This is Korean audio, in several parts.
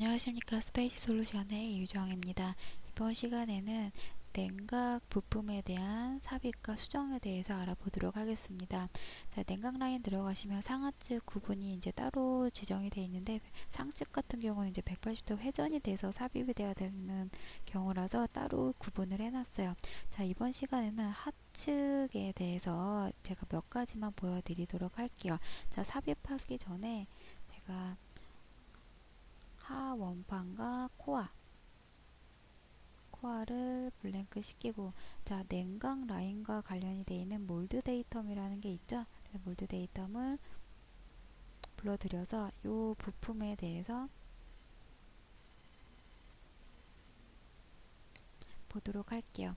안녕하십니까. 스페이스 솔루션의 유정입니다. 이번 시간에는 냉각 부품에 대한 삽입과 수정에 대해서 알아보도록 하겠습니다. 자, 냉각 라인 들어가시면 상하측 구분이 이제 따로 지정이 되어 있는데, 상측 같은 경우는 이제 180도 회전이 돼서 삽입이 되어야 되는 경우라서 따로 구분을 해놨어요. 자, 이번 시간에는 하측에 대해서 제가 몇 가지만 보여드리도록 할게요. 자, 삽입하기 전에 제가 하원판과 코아를 블랭크 시키고, 자, 냉각 라인과 관련이 되어 있는 몰드 데이텀이라는 게 있죠. 그래서 몰드 데이텀을 불러들여서 이 부품에 대해서 보도록 할게요.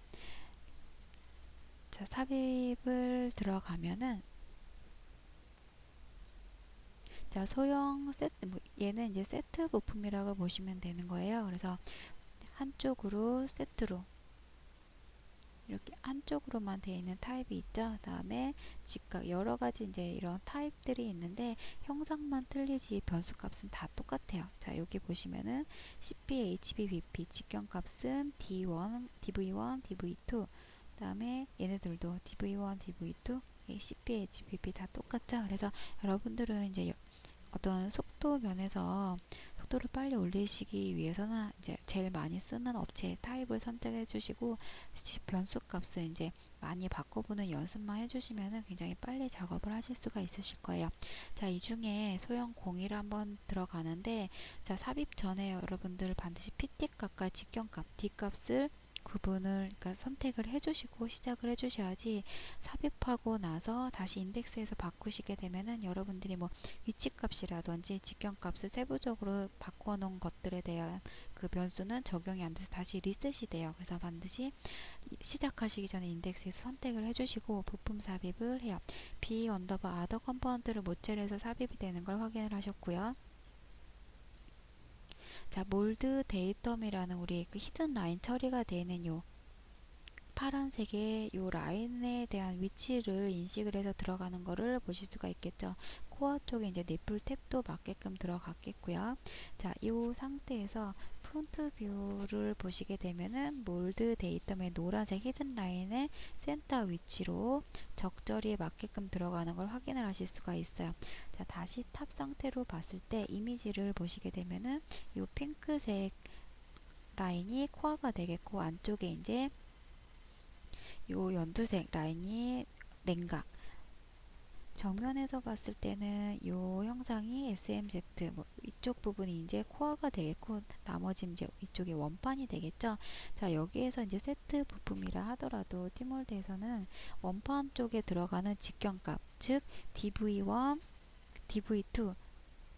자, 삽입을 들어가면은, 자, 소형 세트, 얘는 이제 세트 부품이라고 보시면 되는 거예요. 그래서 한쪽으로 세트로 이렇게 한쪽으로만 되어 있는 타입이 있죠. 그 다음에 직각, 여러 가지 이제 이런 타입들이 있는데 형상만 틀리지 변수값은 다 똑같아요. 자, 여기 보시면은 CP, HB, BP 직경값은 D1, DV1, DV2, 그 다음에 얘네들도 DV1, DV2, CP, HB, BP 다 똑같죠. 그래서 여러분들은 이제 어떤 속도 면에서 속도를 빨리 올리시기 위해서는 이제 제일 많이 쓰는 업체 타입을 선택해 주시고, 변수 값을 이제 많이 바꿔보는 연습만 해주시면 굉장히 빨리 작업을 하실 수가 있으실 거예요. 자, 이 중에 소형 01을 한번 들어가는데, 자, 삽입 전에 여러분들 반드시 PT 값과 직경값 D 값을 구분을, 그러니까 선택을 해주시고 시작을 해주셔야지, 삽입하고 나서 다시 인덱스에서 바꾸시게 되면은 여러분들이 뭐 위치값이라든지 직경값을 세부적으로 바꿔놓은 것들에 대한 그 변수는 적용이 안 돼서 다시 리셋이 돼요. 그래서 반드시 시작하시기 전에 인덱스에서 선택을 해주시고 부품 삽입을 해요. B 언더바 아더 컴포넌트를 모첼에서 삽입이 되는 걸 확인을 하셨고요. 자, 몰드 데이텀이라는 우리 그 히든 라인 처리가 되는 요 파란색의 요 라인에 대한 위치를 인식을 해서 들어가는 거를 보실 수가 있겠죠. 코어 쪽에 이제 니플 탭도 맞게끔 들어갔겠고요. 자, 이 상태에서 프론트 뷰를 보시게 되면은 몰드 데이텀의 노란색 히든 라인의 센터 위치로 적절히 맞게끔 들어가는 걸 확인을 하실 수가 있어요. 자, 다시 탑 상태로 봤을 때 이미지를 보시게 되면은 이 핑크색 라인이 코어가 되겠고, 안쪽에 이제 요 연두색 라인이 냉각, 정면에서 봤을 때는 요 형상이 SMZ, 뭐 이쪽 부분이 이제 코어가 되겠고, 나머지는 이제 이쪽이 원판이 되겠죠. 자, 여기에서 이제 세트 부품이라 하더라도 티몰드에서는 원판 쪽에 들어가는 직경값, 즉 DV1, DV2,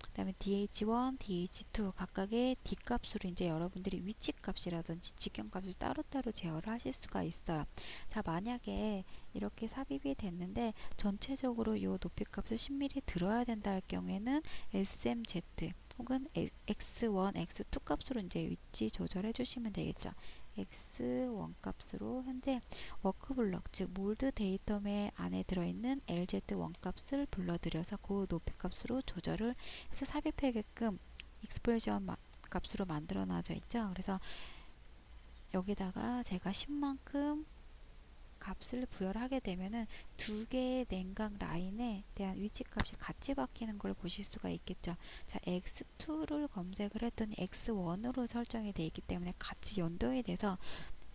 그 다음에 DH1, DH2 각각의 D값으로 이제 여러분들이 위치값이라든지 직경값을 따로따로 제어를 하실 수가 있어요. 자, 만약에 이렇게 삽입이 됐는데 전체적으로 이 높이값을 10mm 들어야 된다 할 경우에는 SMZ 혹은 X1, X2 값으로 이제 위치 조절해 주시면 되겠죠. X1 값으로 현재 워크블럭, 즉 몰드 데이텀의 안에 들어있는 LZ1 값을 불러들여서 그 높이 값으로 조절을 해서 삽입하게끔 익스프레션 값으로 만들어 놔져 있죠. 그래서 여기다가 제가 10만큼 값을 부여를 하게 되면은 두 개의 냉각 라인에 대한 위치 값이 같이 바뀌는 걸 보실 수가 있겠죠. 자, X2를 검색을 했더니 X1으로 설정이 되어 있기 때문에 같이 연동이 돼서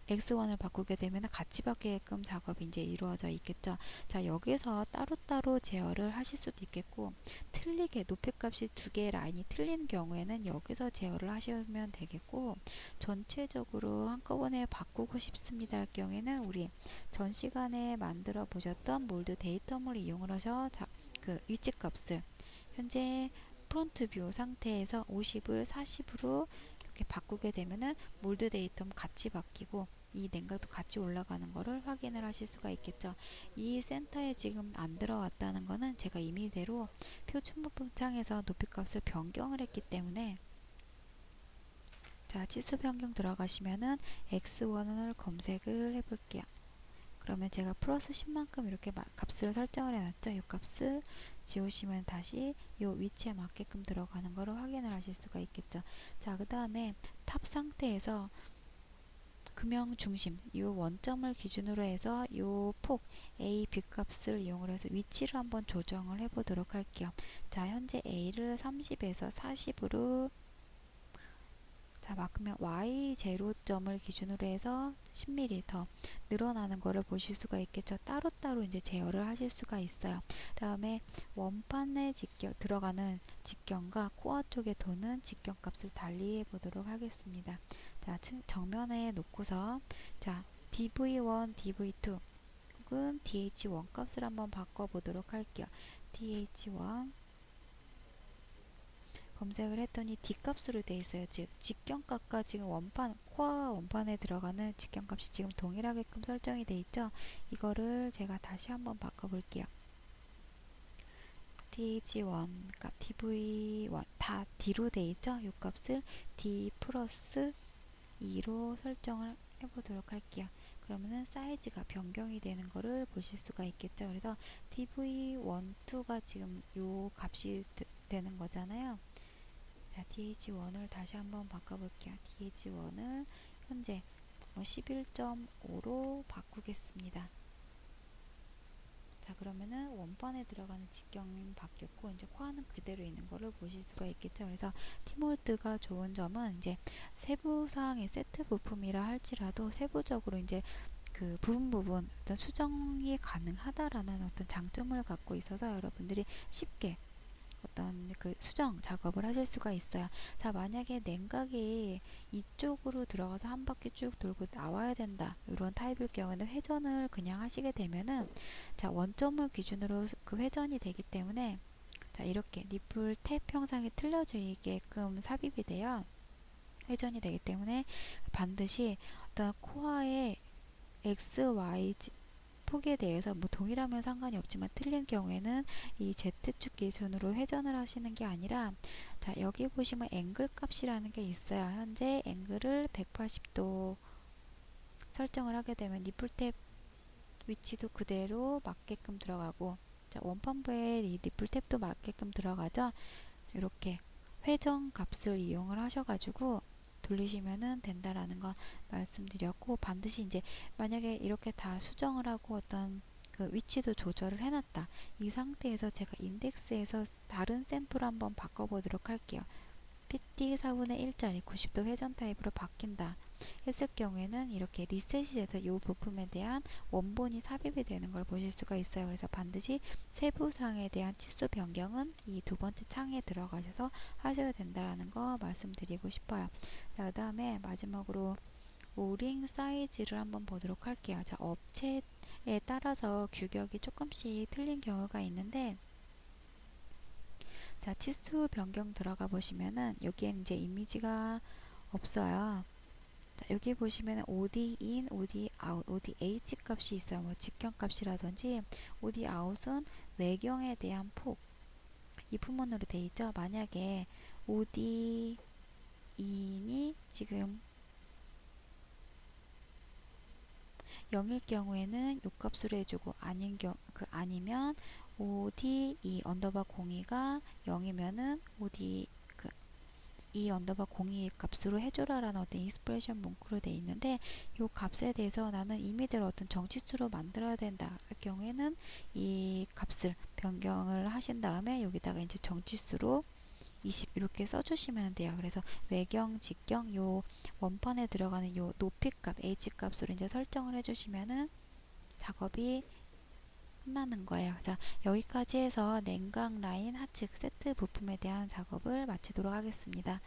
X1을 바꾸게 되면 같이 바뀌게끔 작업이 이제 이루어져 있겠죠. 자, 여기서 따로따로 제어를 하실 수도 있겠고, 틀리게 높이값이 두 개의 라인이 틀린 경우에는 여기서 제어를 하시면 되겠고, 전체적으로 한꺼번에 바꾸고 싶습니다 할 경우에는 우리 전 시간에 만들어 보셨던 몰드 데이텀을 이용을 하셔 그 위치값을 현재 프론트 뷰 상태에서 50을 40으로 이렇게 바꾸게 되면은 몰드 데이텀 같이 바뀌고 이 냉각도 같이 올라가는 거를 확인을 하실 수가 있겠죠. 이 센터에 지금 안 들어왔다는 거는 제가 임의대로 표준 부품 창에서 높이 값을 변경을 했기 때문에, 자, 치수 변경 들어가시면은 X1을 검색을 해볼게요. 그러면 제가 플러스 10만큼 이렇게 값을 설정을 해놨죠. 이 값을 지우시면 다시 이 위치에 맞게끔 들어가는 거를 확인을 하실 수가 있겠죠. 자, 그 다음에 탑 상태에서 금형 중심 이 원점을 기준으로 해서 이 폭 A, B 값을 이용을 해서 위치를 한번 조정을 해 보도록 할게요. 자, 현재 A를 30에서 40으로 자, 바꾸면 Y 제로점을 기준으로 해서 10mm 더 늘어나는 거를 보실 수가 있겠죠. 따로따로 이제 제어를 하실 수가 있어요. 다음에 원판에 들어가는 직경과 코어 쪽에 도는 직경 값을 달리 해 보도록 하겠습니다. 자, 정면에 놓고서 자, DV1, DV2 혹은 DH1 값을 한번 바꿔 보도록 할게요. DH1 검색을 했더니 D값으로 되어 있어요. 즉 직경값과 지금 코어 원판에 들어가는 직경값이 지금 동일하게끔 설정이 되어 있죠. 이거를 제가 다시 한번 바꿔볼게요. DH1 값, DV1 다 D로 되어 있죠. 이 값을 D 플러스 2로 설정을 해보도록 할게요. 그러면은 사이즈가 변경이 되는 거를 보실 수가 있겠죠. 그래서 DV1, 2가 지금 요 값이 되는 거잖아요. 자, DH1을 다시 한번 바꿔볼게요. DH1을 현재 11.5로 바꾸겠습니다. 자, 그러면은 원판에 들어가는 직경이 바뀌었고 이제 코어는 그대로 있는 거를 보실 수가 있겠죠. 그래서 티몰드가 좋은 점은 이제 세부사항의 세트 부품이라 할지라도 세부적으로 이제 그 부분 어떤 수정이 가능하다라는 어떤 장점을 갖고 있어서 여러분들이 쉽게 어떤 그 수정 작업을 하실 수가 있어요. 자, 만약에 냉각이 이쪽으로 들어가서 한 바퀴 쭉 돌고 나와야 된다 이런 타입일 경우에는 회전을 그냥 하시게 되면은 자, 원점을 기준으로 그 회전이 되기 때문에 자, 이렇게 니플 탭 형상이 틀려지게끔 삽입이 돼요. 회전이 되기 때문에 반드시 어떤 코어의 X, Y 폭에 대해서 뭐 동일하면 상관이 없지만 틀린 경우에는 이 Z축 기준으로 회전을 하시는 게 아니라 자, 여기 보시면 앵글 값이라는 게 있어요. 현재 앵글을 180도 설정을 하게 되면 니플탭 위치도 그대로 맞게끔 들어가고 자, 원판부에 이 니플탭도 맞게끔 들어가죠. 이렇게 회전 값을 이용을 하셔가지고 돌리시면은 된다라는 거 말씀드렸고 반드시 이제 만약에 이렇게 다 수정을 하고 어떤 그 위치도 조절을 해놨다. 이 상태에서 제가 인덱스에서 다른 샘플 한번 바꿔보도록 할게요. PT 4분의 1짜리 90도 회전 타입으로 바뀐다 했을 경우에는 이렇게 리셋이 돼서 이 부품에 대한 원본이 삽입이 되는 걸 보실 수가 있어요. 그래서 반드시 세부사항에 대한 치수 변경은 이 두 번째 창에 들어가셔서 하셔야 된다는 거 말씀드리고 싶어요. 그 다음에 마지막으로 오링 사이즈를 한번 보도록 할게요. 자, 업체에 따라서 규격이 조금씩 틀린 경우가 있는데 자, 치수 변경 들어가 보시면은 여기에는 이제 이미지가 없어요. 자, 여기 보시면 OD in, OD out, OD H 값이 있어요. 뭐 직경 값이라든지 OD out은 외경에 대한 폭, 이 부분으로 되어 있죠. 만약에 OD in이 지금 0일 경우에는 요 값으로 해주고 아니면 OD 2 언더바 02가 0이면은 OD 이 언더바 02 값으로 해줘라라는 어떤 익스프레션 문구로 되어 있는데 이 값에 대해서 나는 이미대로 어떤 정치수로 만들어야 된다 할 경우에는 이 값을 변경을 하신 다음에 여기다가 이제 정치수로 20 이렇게 써주시면 돼요. 그래서 외경, 직경 요 원판에 들어가는 요 높이값 H 값으로 이제 설정을 해주시면은 작업이 끝나는 거예요. 자, 여기까지 해서 냉각 라인 하측 세트 부품에 대한 작업을 마치도록 하겠습니다.